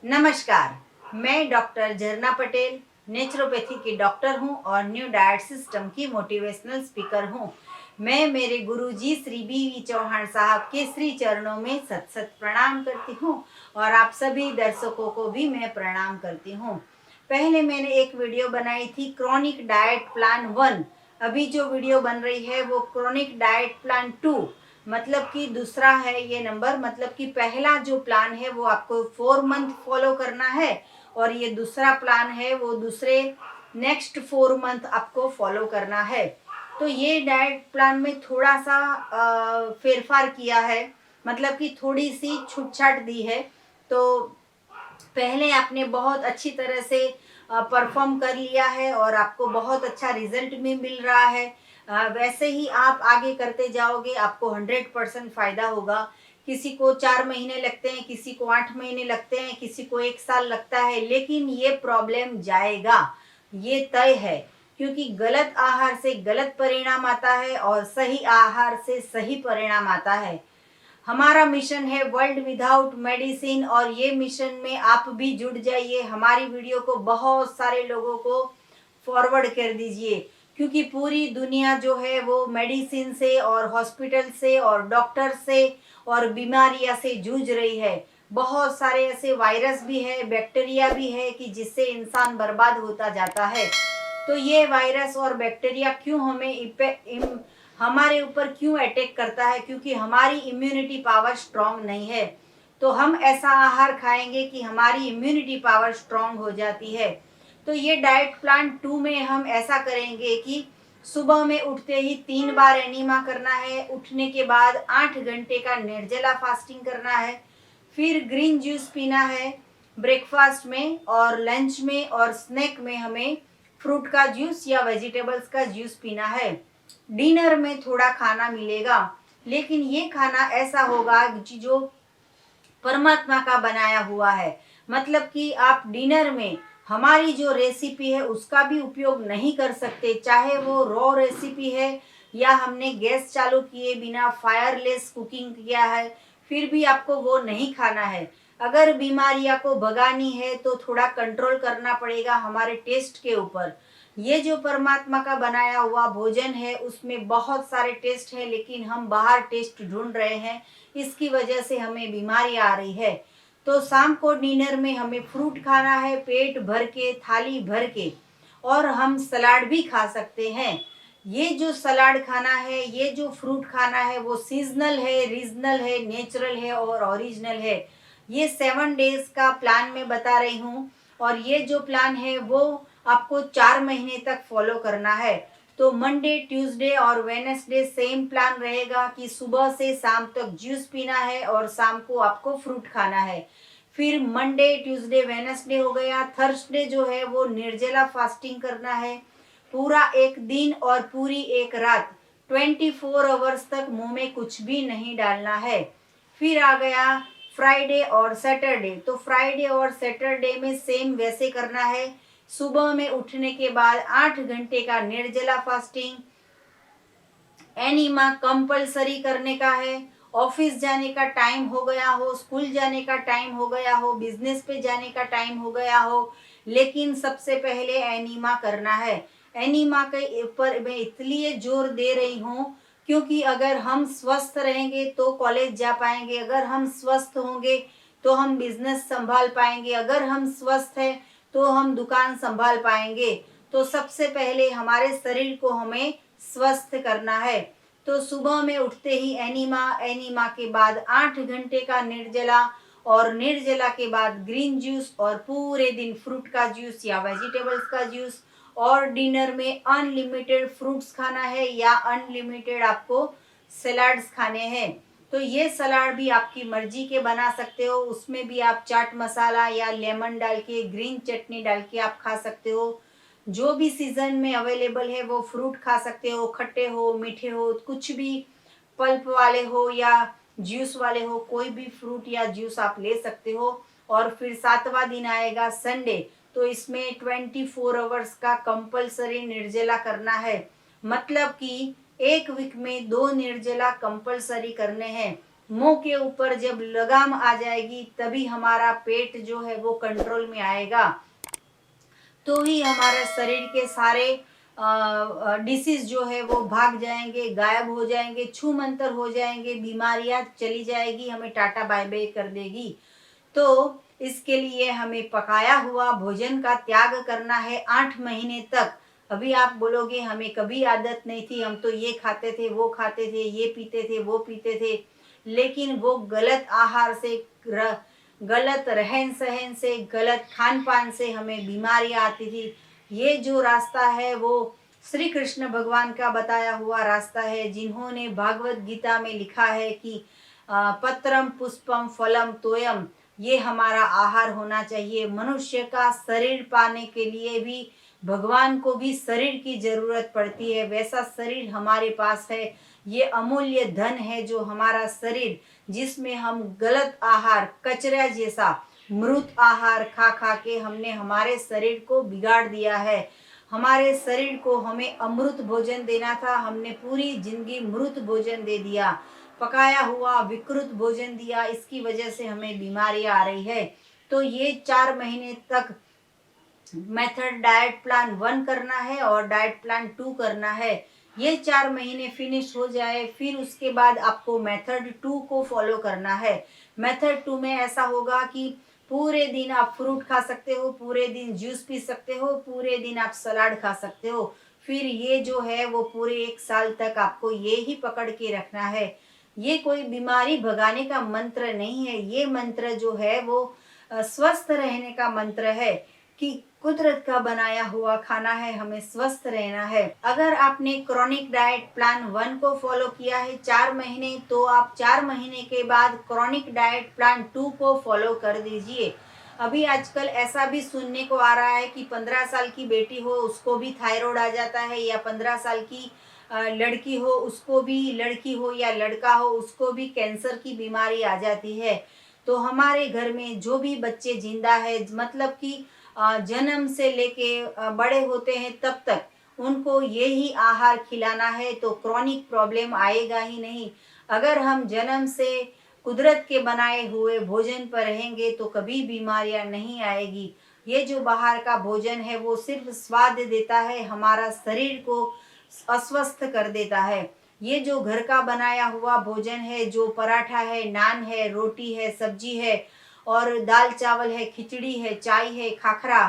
नमस्कार। मैं डॉक्टर झरना पटेल नेचुरोपैथी की डॉक्टर हूं और न्यू डाइट सिस्टम की मोटिवेशनल स्पीकर हूं। मैं मेरे गुरुजी श्री बी चौहान साहब के श्री चरणों में सत सत प्रणाम करती हूं और आप सभी दर्शकों को भी मैं प्रणाम करती हूं। पहले मैंने एक वीडियो बनाई थी क्रॉनिक डाइट प्लान 1। अभी जो वीडियो बन रही है वो क्रॉनिक डाइट प्लान 2, मतलब कि दूसरा है ये नंबर। मतलब कि पहला जो प्लान है वो आपको 4 मंथ फॉलो करना है और ये दूसरा प्लान है वो दूसरे नेक्स्ट 4 मंथ आपको फॉलो करना है। तो ये डाइट प्लान में थोड़ा सा फेरफार किया है, मतलब कि थोड़ी सी छूट छाट दी है। तो पहले आपने बहुत अच्छी तरह से परफॉर्म कर लिया है और आपको बहुत अच्छा रिजल्ट भी मिल रहा है। वैसे ही आप आगे करते जाओगे, आपको 100% फायदा होगा। किसी को 4 महीने लगते हैं, किसी को 8 महीने लगते हैं, किसी को 1 साल लगता है, लेकिन ये प्रॉब्लम जाएगा, ये तय है। क्योंकि गलत आहार से गलत परिणाम आता है और सही आहार से सही परिणाम आता है। हमारा मिशन है वर्ल्ड विदाउट मेडिसिन और ये मिशन में आप भी जुड़ जाइए। हमारी वीडियो को बहुत सारे लोगों को फॉरवर्ड कर दीजिए, क्योंकि पूरी दुनिया जो है वो मेडिसिन से और हॉस्पिटल से और डॉक्टर से और बीमारियां से जूझ रही है। बहुत सारे ऐसे वायरस भी है, बैक्टीरिया भी है कि जिससे इंसान बर्बाद होता जाता है। तो ये वायरस और बैक्टीरिया क्यों हमारे ऊपर क्यों अटैक करता है? क्योंकि हमारी इम्यूनिटी पावर स्ट्रांग नहीं है। तो हम ऐसा आहार खाएंगे कि हमारी इम्यूनिटी पावर स्ट्रांग हो जाती है। तो ये डाइट प्लान 2 में हम ऐसा करेंगे कि सुबह में उठते ही 3 बार एनीमा करना है, उठने के बाद 8 घंटे का निर्जला फास्टिंग करना है, फिर ग्रीन जूस पीना है ब्रेकफास्ट में, और लंच में और स्नैक में हमें फ्रूट का जूस या वेजिटेबल्स का जूस पीना है। डिनर में थोड़ा खाना मिलेगा, लेकिन ये खाना ऐसा होगा जो परमात्मा का बनाया हुआ है। मतलब कि आप डिनर में हमारी जो रेसिपी है उसका भी उपयोग नहीं कर सकते, चाहे वो रॉ रेसिपी है या हमने गैस चालू किए बिना फायरलेस कुकिंग किया है, फिर भी आपको वो नहीं खाना है। अगर बीमारियां को भगानी है तो थोड़ा कंट्रोल करना पड़ेगा हमारे टेस्ट के ऊपर। ये जो परमात्मा का बनाया हुआ भोजन है उसमें बहुत सारे टेस्ट है, लेकिन हम बाहर टेस्ट ढूंढ रहे हैं, इसकी वजह से हमें बीमारी आ रही है। तो शाम को डिनर में हमें फ्रूट खाना है पेट भर के, थाली भर के, और हम सलाद भी खा सकते हैं। ये जो सलाद खाना है, ये जो फ्रूट खाना है, वो सीजनल है, रीजनल है, नेचुरल है और ओरिजिनल है। ये 7 डेज का प्लान मैं बता रही हूँ और ये जो प्लान है वो आपको 4 महीने तक फॉलो करना है। तो मंडे, ट्यूसडे और वेडनेसडे सेम प्लान रहेगा कि सुबह से शाम तक जूस पीना है और शाम को आपको फ्रूट खाना है। फिर मंडे, ट्यूसडे, वेडनेसडे हो गया। थर्सडे जो है वो निर्जला फास्टिंग करना है, पूरा एक दिन और पूरी एक रात, 24 आवर्स तक मुंह में कुछ भी नहीं डालना है। फिर आ गया फ्राइडे और सैटरडे। तो फ्राइडे और सैटरडे में सेम वैसे करना है। सुबह में उठने के बाद 8 घंटे का निर्जला फास्टिंग, एनीमा कंपलसरी करने का है। ऑफिस जाने का टाइम हो गया हो, स्कूल जाने का टाइम हो गया हो, बिजनेस पे जाने का टाइम हो गया हो, लेकिन सबसे पहले एनीमा करना है। एनीमा के ऊपर मैं इसलिए जोर दे रही हूँ क्योंकि अगर हम स्वस्थ रहेंगे तो कॉलेज जा पाएंगे, अगर हम स्वस्थ होंगे तो हम बिजनेस संभाल पाएंगे, अगर हम स्वस्थ हैं तो हम दुकान संभाल पाएंगे। तो सबसे पहले हमारे शरीर को हमें स्वस्थ करना है। तो सुबह में उठते ही एनीमा, एनीमा के बाद 8 घंटे का निर्जला, और निर्जला के बाद ग्रीन जूस और पूरे दिन फ्रूट का जूस या वेजिटेबल्स का जूस, और डिनर में अनलिमिटेड फ्रूट्स खाना है या अनलिमिटेड आपको सलाड्स खाने हैं। तो ये सलाड भी आपकी मर्जी के बना सकते हो, उसमें भी आप चाट मसाला या लेमन डाल के, ग्रीन चटनी डाल के आप खा सकते हो। जो भी सीजन में अवेलेबल है वो फ्रूट खा सकते हो, खट्टे हो, मीठे हो, कुछ भी, पल्प वाले हो या जूस वाले हो, कोई भी फ्रूट या जूस आप ले सकते हो। और फिर 7वां दिन आएगा संडे। तो इसमें 24 आवर्स का कंपलसरी निर्जला करना है। मतलब कि एक वीक में 2 निर्जला कंपलसरी करने हैं। मुंह के ऊपर जब लगाम आ जाएगी तभी हमारा पेट जो है वो कंट्रोल में आएगा, तो ही हमारा शरीर के सारे डिसीज जो है वो भाग जाएंगे, गायब हो जाएंगे, छू मंतर हो जाएंगे, बीमारियां चली जाएगी, हमें टाटा बाय बाय कर देगी। तो इसके लिए हमें पकाया हुआ भोजन का त्याग करना है 8 महीने तक। अभी आप बोलोगे हमें कभी आदत नहीं थी, हम तो ये खाते थे, वो खाते थे, ये पीते थे, वो पीते थे, लेकिन वो गलत आहार से, गलत रहन सहन से, गलत खान पान से हमें बीमारियां आती थी। ये जो रास्ता है वो श्री कृष्ण भगवान का बताया हुआ रास्ता है, जिन्होंने भागवत गीता में लिखा है कि पत्रम पुष्पम फलम तोयम, ये हमारा आहार होना चाहिए। मनुष्य का शरीर पाने के लिए भी भगवान को भी शरीर की जरूरत पड़ती है, वैसा शरीर हमारे पास है। ये अमूल्य धन है जो हमारा शरीर, जिसमें हम गलत आहार, कचरा जैसा मृत आहार खा खा के हमने हमारे शरीर को बिगाड़ दिया है। हमारे शरीर को हमें अमृत भोजन देना था, हमने पूरी जिंदगी मृत भोजन दे दिया, पकाया हुआ विकृत भोजन दिया। इसकी वजह से हमें बीमारियां आ रही है। तो ये 4 महीने तक मेथड डाइट प्लान 1 करना है और डाइट प्लान 2 करना है। ये 4 महीने फिनिश हो जाए, फिर उसके बाद आपको मेथड 2 को फॉलो करना है। मेथड 2 में ऐसा होगा कि पूरे दिन आप फ्रूट खा सकते हो, पूरे दिन जूस पी सकते हो, पूरे दिन आप सलाद खा सकते हो। फिर ये जो है वो पूरे 1 साल तक आपको ये ही पकड़ के रखना है। ये कोई बीमारी भगाने का मंत्र नहीं है, ये मंत्र जो है वो स्वस्थ रहने का मंत्र है कि कुदरत का बनाया हुआ खाना है, हमें स्वस्थ रहना है। अगर आपने क्रॉनिक डाइट प्लान 1 को फॉलो किया है 4 महीने, तो आप 4 महीने के बाद क्रॉनिक डाइट प्लान 2 को फॉलो कर दीजिए। अभी आजकल ऐसा भी सुनने को आ रहा है कि 15 साल की बेटी हो उसको भी थायराइड आ जाता है, या 15 साल की लड़की हो उसको भी, लड़की हो या लड़का हो उसको भी कैंसर की बीमारी आ जाती है। तो हमारे घर में जो भी बच्चे जिंदा है, मतलब कि जन्म से लेके बड़े होते हैं तब तक उनको यही आहार खिलाना है, तो क्रॉनिक प्रॉब्लम आएगा ही नहीं। अगर हम जन्म से कुदरत के बनाए हुए भोजन पर रहेंगे तो कभी बीमारियां नहीं आएगी। ये जो बाहर का भोजन है वो सिर्फ स्वाद देता है, हमारा शरीर को अस्वस्थ कर देता है। ये जो घर का बनाया हुआ भोजन है, जो पराठा है, नान है, रोटी है, सब्जी है और दाल चावल है, खिचड़ी है, चाय है, खाखरा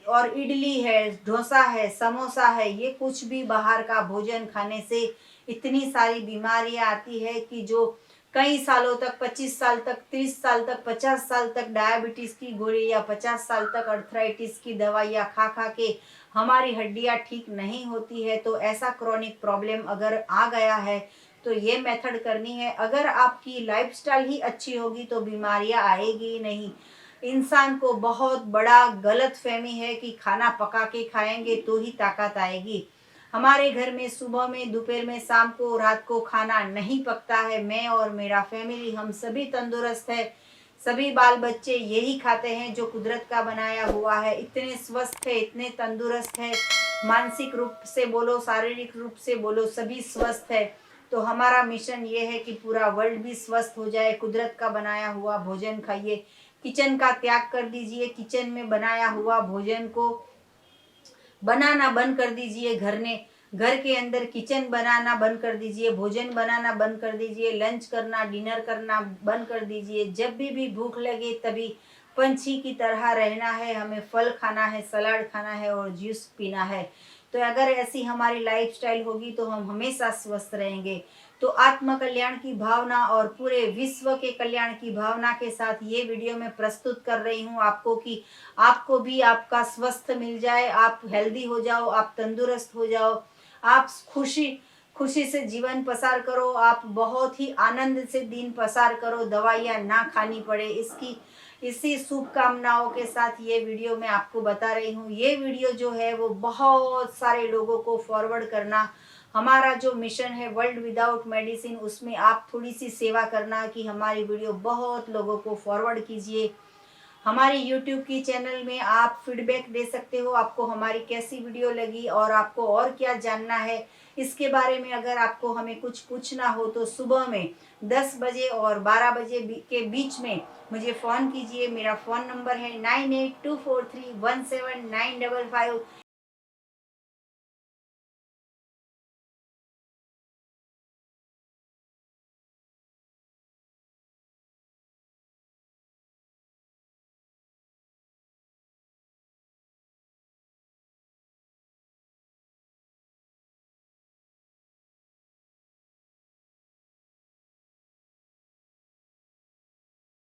और इडली है, डोसा है, समोसा है, ये कुछ भी बाहर का भोजन खाने से इतनी सारी बीमारियां आती है कि जो कई सालों तक, 25 साल तक, 30 साल तक, 50 साल तक डायबिटीज की गोली या 50 साल तक अर्थराइटिस की दवाइयाँ खा खा के हमारी हड्डियाँ ठीक नहीं होती है। तो ऐसा क्रॉनिक प्रॉब्लम अगर आ गया है तो ये मेथड करनी है। अगर आपकी लाइफस्टाइल ही अच्छी होगी तो बीमारियां आएगी ही नहीं। इंसान को बहुत बड़ा गलत फहमी है कि खाना पका के खाएंगे तो ही ताकत आएगी। हमारे घर में सुबह में, दोपहर में, शाम को, रात को खाना नहीं पकता है। मैं और मेरा फैमिली हम सभी तंदुरुस्त है, सभी बाल बच्चे यही खाते हैं जो कुदरत का बनाया हुआ है। इतने स्वस्थ है, इतने तंदुरुस्त है, मानसिक रूप से बोलो, शारीरिक रूप से बोलो, सभी स्वस्थ है। तो हमारा मिशन ये है कि पूरा वर्ल्ड भी स्वस्थ हो जाए। कुदरत का बनाया हुआ भोजन खाइए, किचन का त्याग कर दीजिए, किचन में बनाया हुआ भोजन को बनाना बंद कर दीजिए। घर के अंदर किचन बनाना बंद कर दीजिए, भोजन बनाना बंद कर दीजिए, लंच करना, डिनर करना बंद कर दीजिए। जब भी भूख लगे तभी पंछी की तरह रहना है, हमें फल खाना है, सलाद खाना है और जूस पीना है। तो अगर ऐसी हमारी लाइफस्टाइल होगी तो हम हमेशा स्वस्थ रहेंगे। तो आत्म कल्याण की भावना और पूरे विश्व के कल्याण की भावना के साथ ये वीडियो मैं प्रस्तुत कर रही हूँ आपको, कि आपको भी आपका स्वस्थ मिल जाए, आप हेल्दी हो जाओ, आप तंदुरुस्त हो जाओ, आप खुशी खुशी से जीवन पसार करो, आप बहुत ही आनंद से दिन पसार करो, दवाइयाँ ना खानी पड़े। इसी शुभकामनाओं के साथ ये वीडियो मैं आपको बता रही हूँ। ये वीडियो जो है वो बहुत सारे लोगों को फॉरवर्ड करना, हमारा जो मिशन है वर्ल्ड विदाउट मेडिसिन, उसमें आप थोड़ी सी सेवा करना कि हमारी वीडियो बहुत लोगों को फॉरवर्ड कीजिए। हमारे YouTube की चैनल में आप फीडबैक दे सकते हो, आपको हमारी कैसी वीडियो लगी और आपको और क्या जानना है इसके बारे में। अगर आपको हमें कुछ पूछना हो तो सुबह में 10 बजे और 12 बजे के बीच में मुझे फ़ोन कीजिए। मेरा फ़ोन नंबर है 9824317955।